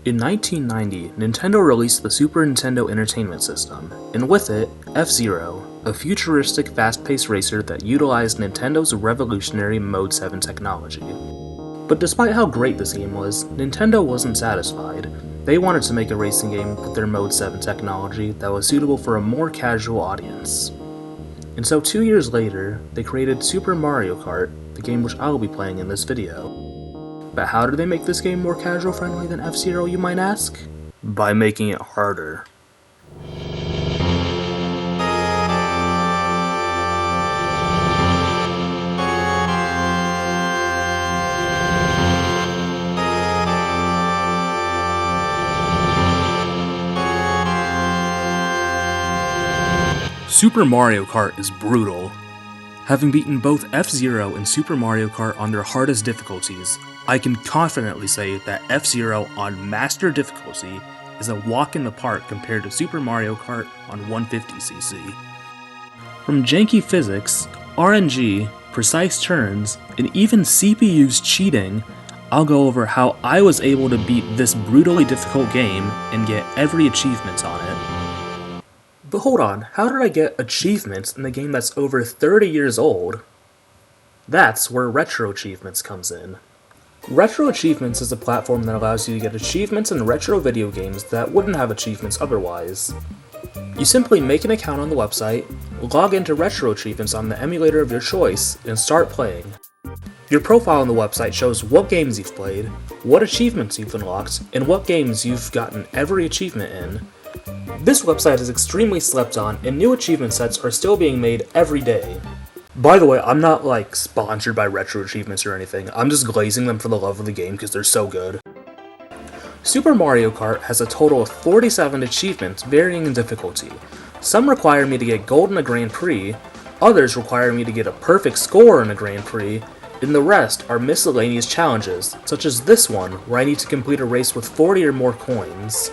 In 1990, Nintendo released the Super Nintendo Entertainment System, and with it, F-Zero, a futuristic fast-paced racer that utilized Nintendo's revolutionary Mode 7 technology. But despite how great this game was, Nintendo wasn't satisfied. They wanted to make a racing game with their Mode 7 technology that was suitable for a more casual audience. And so 2 years later, they created Super Mario Kart, the game which I will be playing in this video. But how did they make this game more casual friendly than F-Zero, you might ask? By making it harder. Super Mario Kart is brutal. Having beaten both F-Zero and Super Mario Kart on their hardest difficulties, I can confidently say that F-Zero on Master difficulty is a walk in the park compared to Super Mario Kart on 150cc. From janky physics, RNG, precise turns, and even CPU's cheating, I'll go over how I was able to beat this brutally difficult game and get every achievement on it. But hold on, how did I get achievements in a game that's over 30 years old? That's where RetroAchievements comes in. RetroAchievements is a platform that allows you to get achievements in retro video games that wouldn't have achievements otherwise. You simply make an account on the website, log into RetroAchievements on the emulator of your choice, and start playing. Your profile on the website shows what games you've played, what achievements you've unlocked, and what games you've gotten every achievement in. This website is extremely slept on, and new achievement sets are still being made every day. By the way, I'm not sponsored by RetroAchievements or anything, I'm just glazing them for the love of the game because they're so good. Super Mario Kart has a total of 47 achievements varying in difficulty. Some require me to get gold in a Grand Prix, others require me to get a perfect score in a Grand Prix, and the rest are miscellaneous challenges, such as this one where I need to complete a race with 40 or more coins.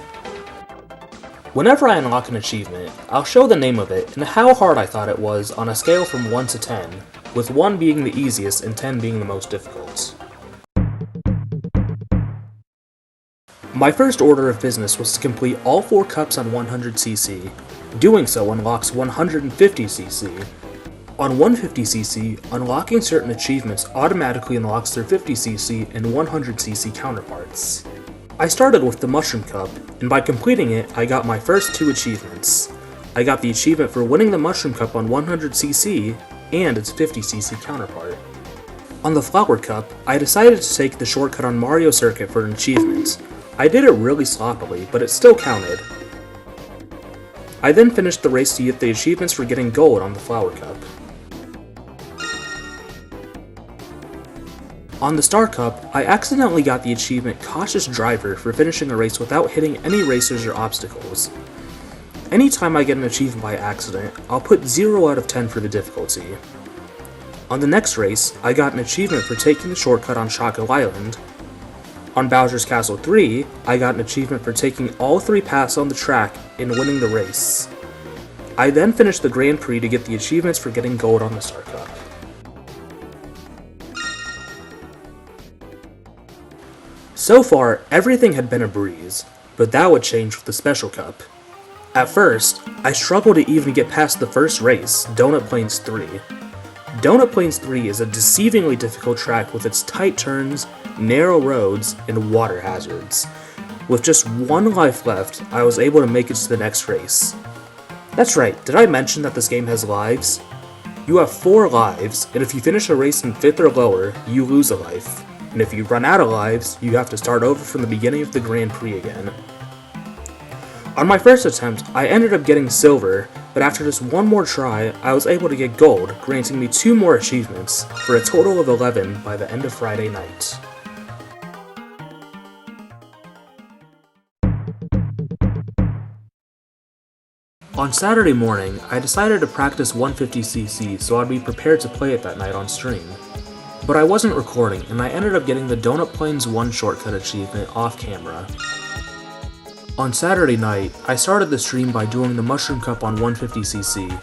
Whenever I unlock an achievement, I'll show the name of it and how hard I thought it was on a scale from 1 to 10, with 1 being the easiest and 10 being the most difficult. My first order of business was to complete all 4 cups on 100cc. Doing so unlocks 150cc. On 150cc, unlocking certain achievements automatically unlocks their 50cc and 100cc counterparts. I started with the Mushroom Cup, and by completing it, I got my first 2 achievements. I got the achievement for winning the Mushroom Cup on 100cc, and its 50cc counterpart. On the Flower Cup, I decided to take the shortcut on Mario Circuit for an achievement. I did it really sloppily, but it still counted. I then finished the race to get the achievements for getting gold on the Flower Cup. On the Star Cup, I accidentally got the achievement Cautious Driver for finishing a race without hitting any racers or obstacles. Anytime I get an achievement by accident, I'll put 0 out of 10 for the difficulty. On the next race, I got an achievement for taking the shortcut on Choco Island. On Bowser's Castle 3, I got an achievement for taking all 3 paths on the track and winning the race. I then finished the Grand Prix to get the achievements for getting gold on the Star Cup. So far, everything had been a breeze, but that would change with the Special Cup. At first, I struggled to even get past the first race, Donut Plains 3. Donut Plains 3 is a deceivingly difficult track with its tight turns, narrow roads, and water hazards. With just 1 life left, I was able to make it to the next race. That's right, did I mention that this game has lives? You have 4 lives, and if you finish a race in 5th or lower, you lose a life. And if you run out of lives, you have to start over from the beginning of the Grand Prix again. On my first attempt, I ended up getting silver, but after just 1 more try, I was able to get gold, granting me 2 more achievements, for a total of 11 by the end of Friday night. On Saturday morning, I decided to practice 150cc so I'd be prepared to play it that night on stream. But I wasn't recording, and I ended up getting the Donut Plains 1 shortcut achievement off camera. On Saturday night, I started the stream by doing the Mushroom Cup on 150cc.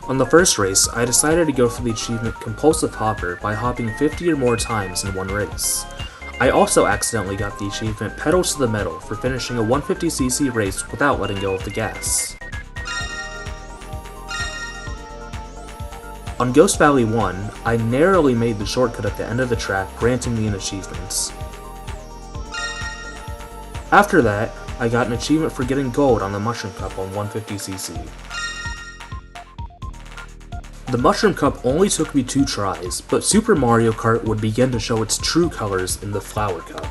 On the first race, I decided to go for the achievement Compulsive Hopper by hopping 50 or more times in one race. I also accidentally got the achievement Pedal to the Metal for finishing a 150cc race without letting go of the gas. On Ghost Valley 1, I narrowly made the shortcut at the end of the track, granting me an achievement. After that, I got an achievement for getting gold on the Mushroom Cup on 150cc. The Mushroom Cup only took me 2 tries, but Super Mario Kart would begin to show its true colors in the Flower Cup.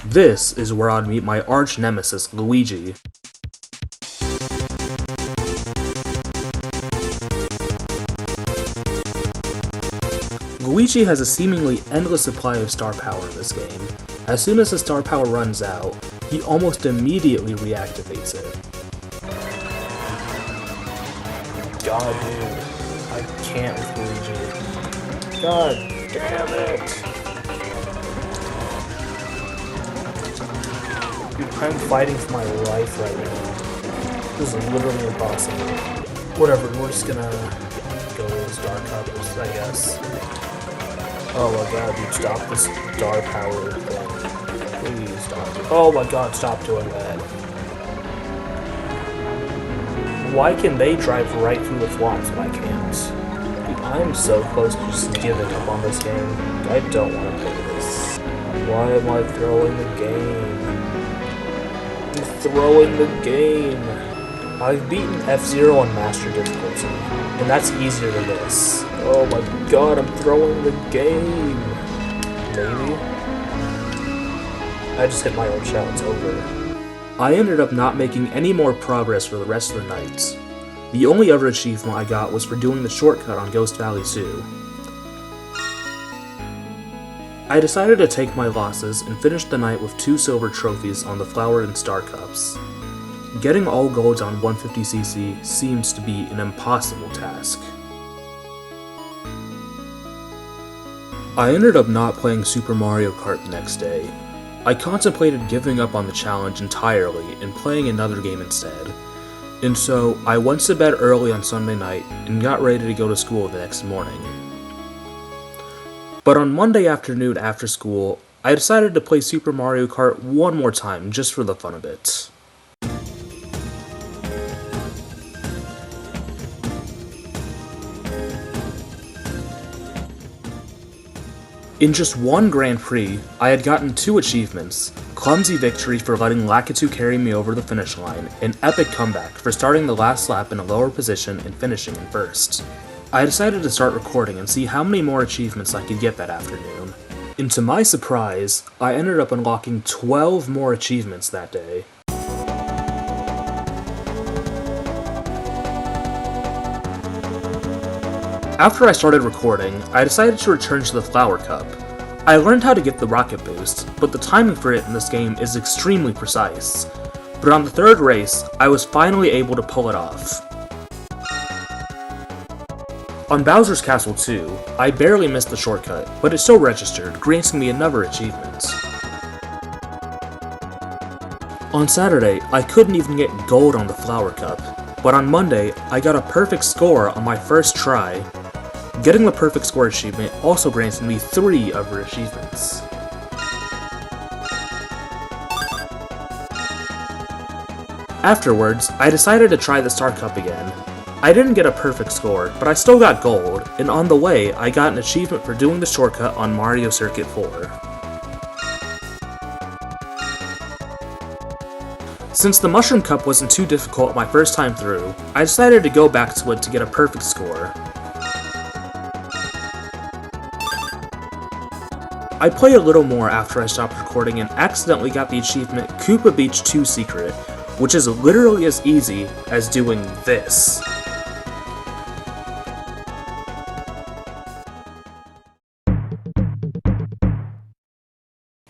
This is where I'd meet my arch nemesis, Luigi. Luigi has a seemingly endless supply of star power in this game. As soon as the star power runs out, he almost immediately reactivates it. God, dude. I can't with Luigi. God damn it! Dude, I'm fighting for my life right now. This is literally impossible. Whatever, we're just gonna go with Star Cuppers, I guess. Oh my god, dude, stop this star power thing. Please stop it. Oh my god, stop doing that. Why can they drive right through the swamps and I can't? Dude, I'm so close to just giving up on this game. I don't want to play this. Why am I throwing the game? I'm throwing the game. I've beaten F-Zero on Master difficulty, and that's easier than this. Oh my god, I'm throwing the game. Maybe? I just hit my own shell, it's over. I ended up not making any more progress for the rest of the night. The only other achievement I got was for doing the shortcut on Ghost Valley 2. I decided to take my losses and finish the night with 2 silver trophies on the Flower and Star Cups. Getting all golds on 150cc seems to be an impossible task. I ended up not playing Super Mario Kart the next day. I contemplated giving up on the challenge entirely and playing another game instead. And so, I went to bed early on Sunday night and got ready to go to school the next morning. But on Monday afternoon after school, I decided to play Super Mario Kart one more time just for the fun of it. In just one Grand Prix, I had gotten 2 achievements: Clumsy Victory for letting Lakitu carry me over the finish line, and Epic Comeback for starting the last lap in a lower position and finishing in first. I decided to start recording and see how many more achievements I could get that afternoon. And to my surprise, I ended up unlocking 12 more achievements that day. After I started recording, I decided to return to the Flower Cup. I learned how to get the rocket boost, but the timing for it in this game is extremely precise. But on the 3rd race, I was finally able to pull it off. On Bowser's Castle 2, I barely missed the shortcut, but it still registered, granting me another achievement. On Saturday, I couldn't even get gold on the Flower Cup, but on Monday, I got a perfect score on my first try. Getting the perfect score achievement also granted me 3 other achievements. Afterwards, I decided to try the Star Cup again. I didn't get a perfect score, but I still got gold, and on the way, I got an achievement for doing the shortcut on Mario Circuit 4. Since the Mushroom Cup wasn't too difficult my first time through, I decided to go back to it to get a perfect score. I played a little more after I stopped recording and accidentally got the achievement Koopa Beach 2 Secret, which is literally as easy as doing this.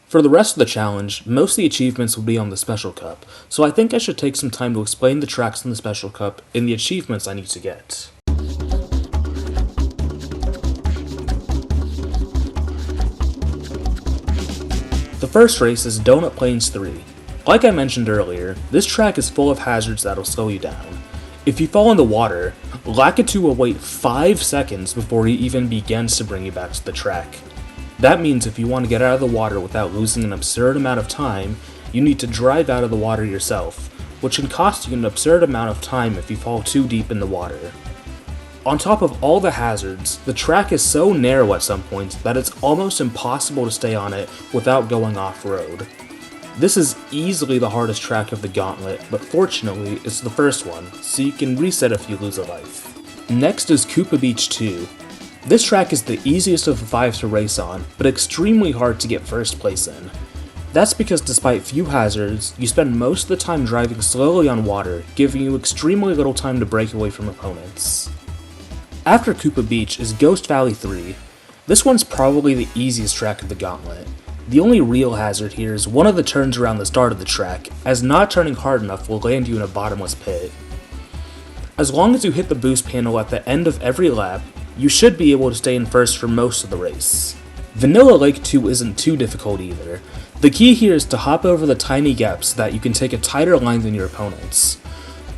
For the rest of the challenge, most of the achievements will be on the Special Cup, so I think I should take some time to explain the tracks in the Special Cup and the achievements I need to get. The first race is Donut Plains 3. Like I mentioned earlier, this track is full of hazards that'll slow you down. If you fall in the water, Lakitu will wait 5 seconds before he even begins to bring you back to the track. That means if you want to get out of the water without losing an absurd amount of time, you need to drive out of the water yourself, which can cost you an absurd amount of time if you fall too deep in the water. On top of all the hazards, the track is so narrow at some points that it's almost impossible to stay on it without going off-road. This is easily the hardest track of the gauntlet, but fortunately it's the first one, so you can reset if you lose a life. Next is Koopa Beach 2. This track is the easiest of the 5 to race on, but extremely hard to get first place in. That's because despite few hazards, you spend most of the time driving slowly on water, giving you extremely little time to break away from opponents. After Koopa Beach is Ghost Valley 3. This one's probably the easiest track of the gauntlet. The only real hazard here is one of the turns around the start of the track, as not turning hard enough will land you in a bottomless pit. As long as you hit the boost panel at the end of every lap, you should be able to stay in first for most of the race. Vanilla Lake 2 isn't too difficult either. The key here is to hop over the tiny gaps so that you can take a tighter line than your opponents.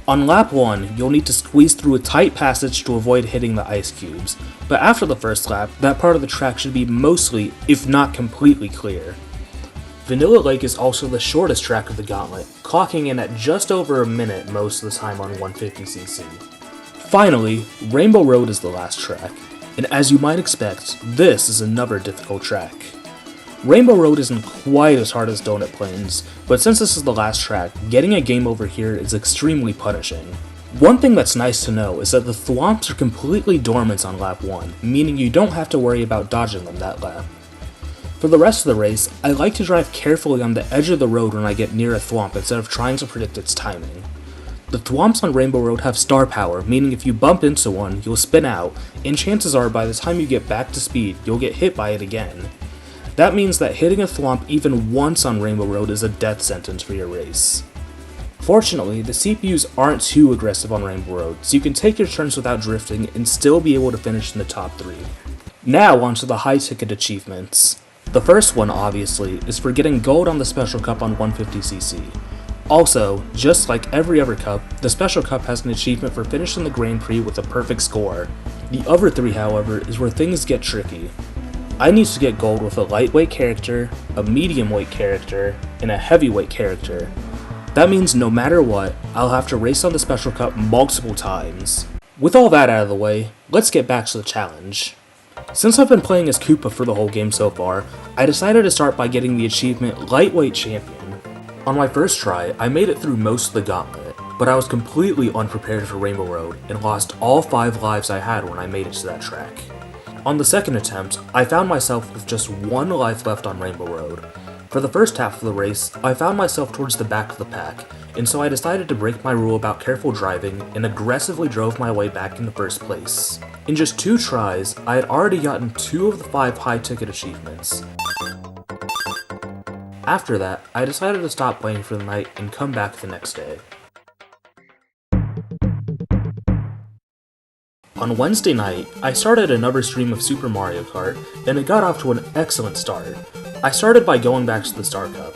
On lap 1, you'll need to squeeze through a tight passage to avoid hitting the ice cubes, but after the first lap, that part of the track should be mostly, if not completely clear. Vanilla Lake is also the shortest track of the gauntlet, clocking in at just over a minute most of the time on 150cc. Finally, Rainbow Road is the last track, and as you might expect, this is another difficult track. Rainbow Road isn't quite as hard as Donut Plains, but since this is the last track, getting a game over here is extremely punishing. One thing that's nice to know is that the thwomps are completely dormant on lap 1, meaning you don't have to worry about dodging them that lap. For the rest of the race, I like to drive carefully on the edge of the road when I get near a thwomp instead of trying to predict its timing. The thwomps on Rainbow Road have star power, meaning if you bump into one, you'll spin out, and chances are by the time you get back to speed, you'll get hit by it again. That means that hitting a thwomp even once on Rainbow Road is a death sentence for your race. Fortunately, the CPUs aren't too aggressive on Rainbow Road, so you can take your turns without drifting and still be able to finish in the top 3. Now onto the high-ticket achievements. The first one, obviously, is for getting gold on the Special Cup on 150cc. Also, just like every other cup, the Special Cup has an achievement for finishing the Grand Prix with a perfect score. The other 3, however, is where things get tricky. I need to get gold with a lightweight character, a medium weight character, and a heavyweight character. That means no matter what, I'll have to race on the Special Cup multiple times. With all that out of the way, let's get back to the challenge. Since I've been playing as Koopa for the whole game so far, I decided to start by getting the achievement Lightweight Champion. On my first try, I made it through most of the gauntlet, but I was completely unprepared for Rainbow Road and lost all 5 lives I had when I made it to that track. On the second attempt, I found myself with just 1 life left on Rainbow Road. For the first half of the race, I found myself towards the back of the pack, and so I decided to break my rule about careful driving and aggressively drove my way back into first place. In just 2 tries, I had already gotten 2 of the 5 high-ticket achievements. After that, I decided to stop playing for the night and come back the next day. On Wednesday night, I started another stream of Super Mario Kart, and it got off to an excellent start. I started by going back to the Star Cup.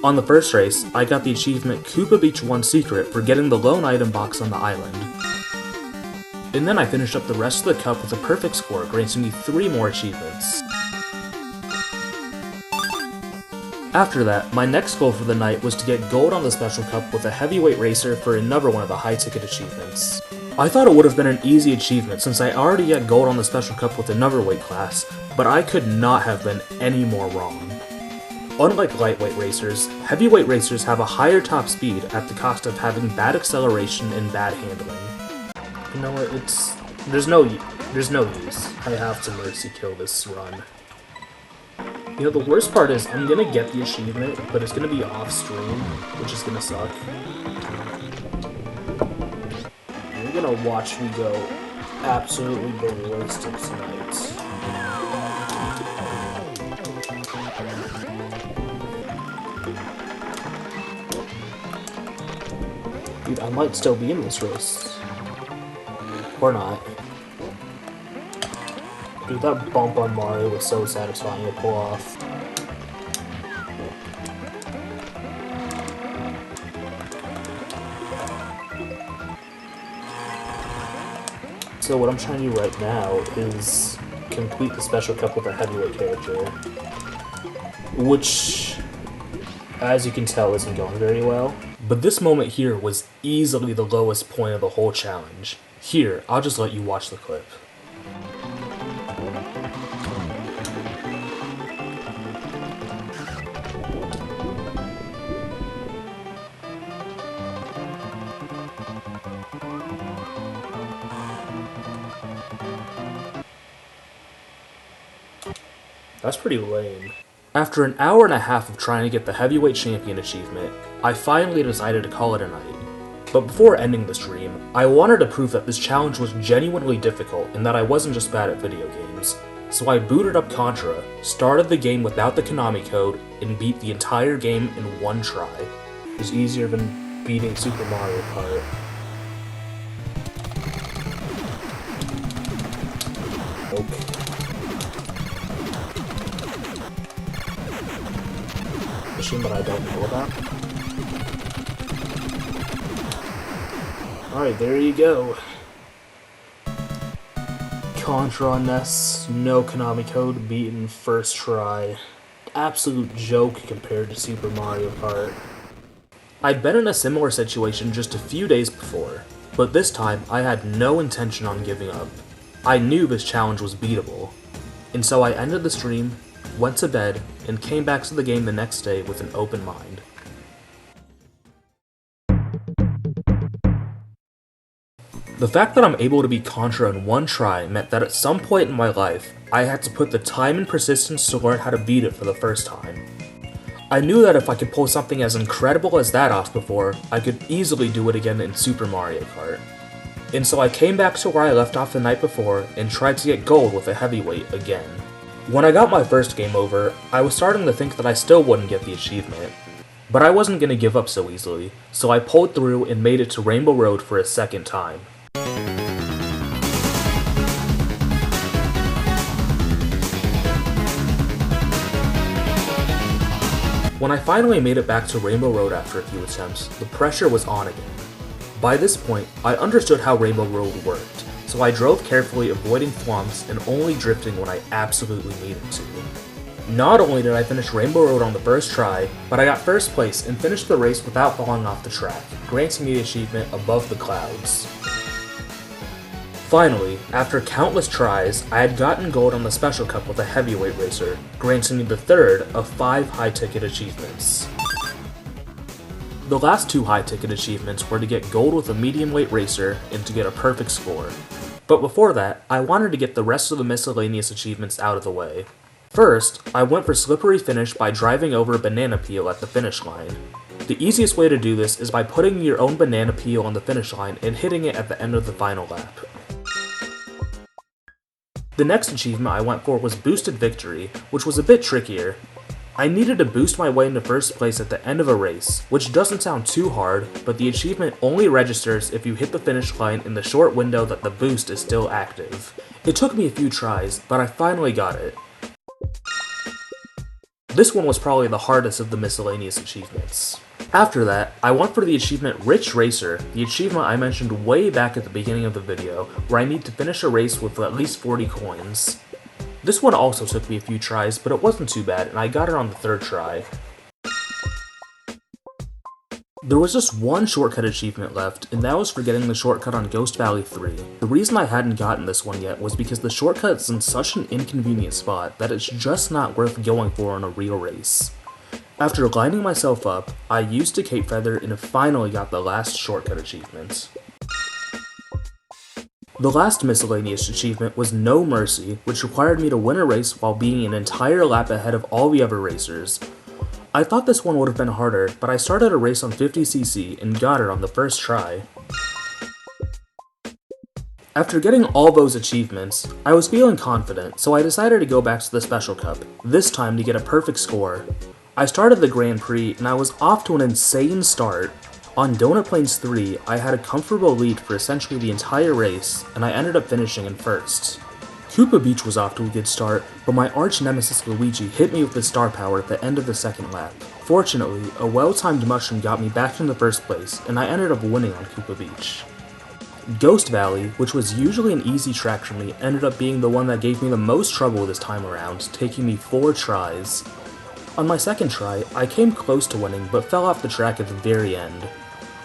On the first race, I got the achievement Koopa Beach 1 Secret for getting the lone item box on the island. And then I finished up the rest of the cup with a perfect score, granting me 3 more achievements. After that, my next goal for the night was to get gold on the Special Cup with a heavyweight racer for another one of the high-ticket achievements. I thought it would have been an easy achievement since I already had gold on the Special Cup with another weight class, but I could not have been any more wrong. Unlike lightweight racers, heavyweight racers have a higher top speed at the cost of having bad acceleration and bad handling. You know what, there's no use. I have to mercy kill this run. You know, the worst part is I'm gonna get the achievement, but it's gonna be off stream, which is gonna suck. You're gonna watch me go absolutely ballistic tonight. Dude, I might still be in this race. Or not. Dude, that bump on Mario was so satisfying to pull off. So what I'm trying to do right now is complete the special cup with a heavyweight character, which, as you can tell, isn't going very well. But this moment here was easily the lowest point of the whole challenge. Here, I'll just let you watch the clip. That's pretty lame. After an hour and a half of trying to get the heavyweight champion achievement, I finally decided to call it a night. But before ending the stream, I wanted to prove that this challenge was genuinely difficult and that I wasn't just bad at video games. So I booted up Contra, started the game without the Konami code, and beat the entire game in one try. It was easier than beating Super Mario Kart. Okay. Machine that I don't know about. Alright, there you go. Contra NES, no Konami code, beaten first try. Absolute joke compared to Super Mario Kart. I'd been in a similar situation just a few days before, but this time I had no intention on giving up. I knew this challenge was beatable, and so I ended the stream, went to bed, and came back to the game the next day with an open mind. The fact that I'm able to beat Contra in one try meant that at some point in my life, I had to put the time and persistence to learn how to beat it for the first time. I knew that if I could pull something as incredible as that off before, I could easily do it again in Super Mario Kart. And so I came back to where I left off the night before and tried to get gold with a heavyweight again. When I got my first game over, I was starting to think that I still wouldn't get the achievement. But I wasn't going to give up so easily, so I pulled through and made it to Rainbow Road for a second time. When I finally made it back to Rainbow Road after a few attempts, the pressure was on again. By this point, I understood how Rainbow Road worked, so I drove carefully, avoiding flumps and only drifting when I absolutely needed to. Not only did I finish Rainbow Road on the first try, but I got first place and finished the race without falling off the track, granting me the achievement Above the Clouds. Finally, after countless tries, I had gotten gold on the Special Cup with a heavyweight racer, granting me the third of 5 high-ticket achievements. The last 2 high-ticket achievements were to get gold with a medium-weight racer and to get a perfect score. But before that, I wanted to get the rest of the miscellaneous achievements out of the way. First, I went for Slippery Finish by driving over a banana peel at the finish line. The easiest way to do this is by putting your own banana peel on the finish line and hitting it at the end of the final lap. The next achievement I went for was Boosted Victory, which was a bit trickier. I needed to boost my way into first place at the end of a race, which doesn't sound too hard, but the achievement only registers if you hit the finish line in the short window that the boost is still active. It took me a few tries, but I finally got it. This one was probably the hardest of the miscellaneous achievements. After that, I went for the achievement Rich Racer, the achievement I mentioned way back at the beginning of the video, where I need to finish a race with at least 40 coins. This one also took me a few tries, but it wasn't too bad, and I got it on the third try. There was just one shortcut achievement left, and that was for getting the shortcut on Ghost Valley 3. The reason I hadn't gotten this one yet was because the shortcut is in such an inconvenient spot that it's just not worth going for in a real race. After lining myself up, I used a Cape Feather and finally got the last shortcut achievement. The last miscellaneous achievement was No Mercy, which required me to win a race while being an entire lap ahead of all the other racers. I thought this one would have been harder, but I started a race on 50cc and got it on the first try. After getting all those achievements, I was feeling confident, so I decided to go back to the Special Cup, this time to get a perfect score. I started the Grand Prix, and I was off to an insane start. On Donut Plains 3, I had a comfortable lead for essentially the entire race, and I ended up finishing in first. Koopa Beach was off to a good start, but my arch nemesis Luigi hit me with the star power at the end of the second lap. Fortunately, a well-timed mushroom got me back in the first place, and I ended up winning on Koopa Beach. Ghost Valley, which was usually an easy track for me, ended up being the one that gave me the most trouble this time around, taking me 4 tries. On my second try, I came close to winning but fell off the track at the very end.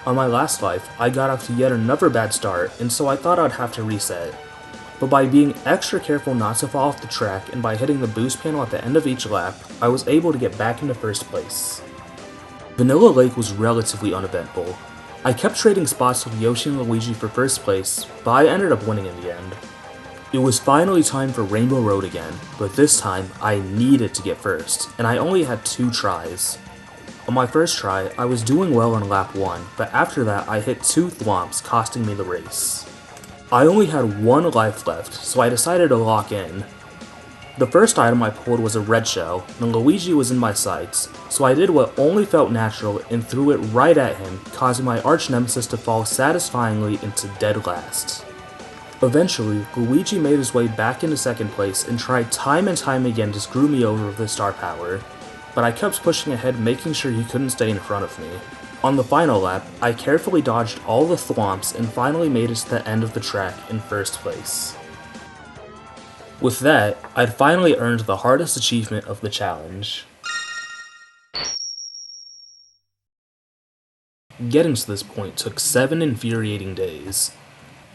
On my last life, I got off to yet another bad start, and so I thought I'd have to reset. But by being extra careful not to fall off the track and by hitting the boost panel at the end of each lap, I was able to get back into first place. Vanilla Lake was relatively uneventful. I kept trading spots with Yoshi and Luigi for first place, but I ended up winning in the end. It was finally time for Rainbow Road again, but this time I needed to get first, and I only had 2 tries. On my first try, I was doing well on lap 1, but after that I hit 2 thwomps, costing me the race. I only had 1 life left, so I decided to lock in. The first item I pulled was a red shell, and Luigi was in my sights, so I did what only felt natural and threw it right at him, causing my arch nemesis to fall satisfyingly into dead last. Eventually, Luigi made his way back into second place and tried time and time again to screw me over with his star power, but I kept pushing ahead, making sure he couldn't stay in front of me. On the final lap, I carefully dodged all the thwomps and finally made it to the end of the track in first place. With that, I'd finally earned the hardest achievement of the challenge. Getting to this point took 7 infuriating days.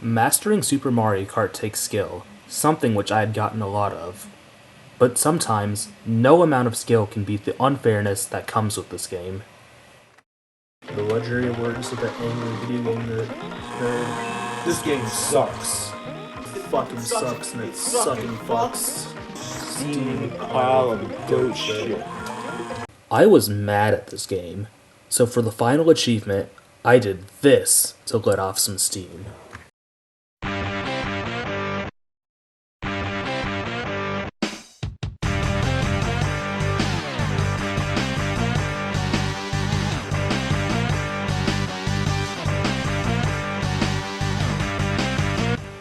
Mastering Super Mario Kart takes skill, something which I had gotten a lot of. But sometimes, no amount of skill can beat the unfairness that comes with this game. The luxury of words of the angry video game nerd. This game sucks. Fucking sucks and it sucking fucks. Steaming pile of goat shit. I was mad at this game, so for the final achievement, I did this to let off some steam.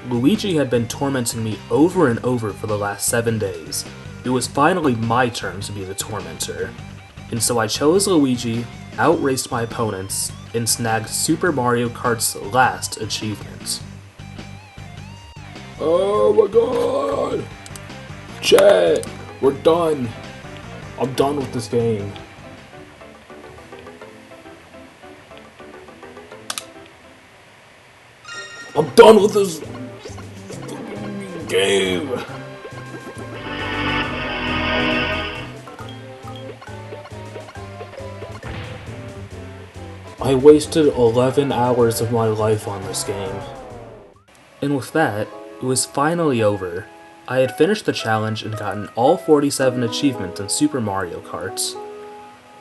Luigi had been tormenting me over and over for the last 7 days. It was finally my turn to be the tormentor. And so I chose Luigi, outraced my opponents, and snagged Super Mario Kart's last achievement. Oh my god! Chat! We're done! I'm done with this game. I'm done with this game! I wasted 11 hours of my life on this game. And with that, it was finally over. I had finished the challenge and gotten all 47 achievements in Super Mario Kart.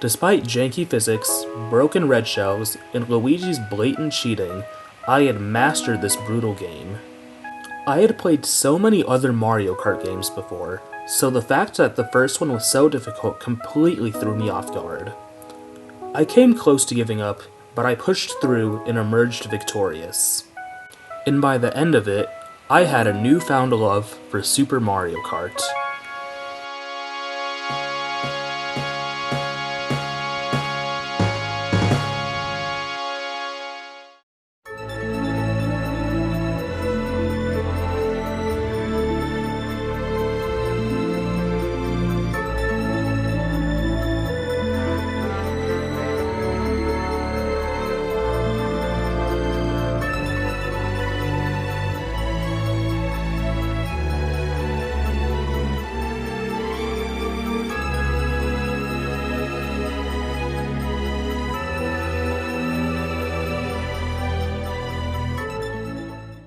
Despite janky physics, broken red shells, and Luigi's blatant cheating, I had mastered this brutal game. I had played so many other Mario Kart games before, so the fact that the first one was so difficult completely threw me off guard. I came close to giving up, but I pushed through and emerged victorious. And by the end of it, I had a newfound love for Super Mario Kart.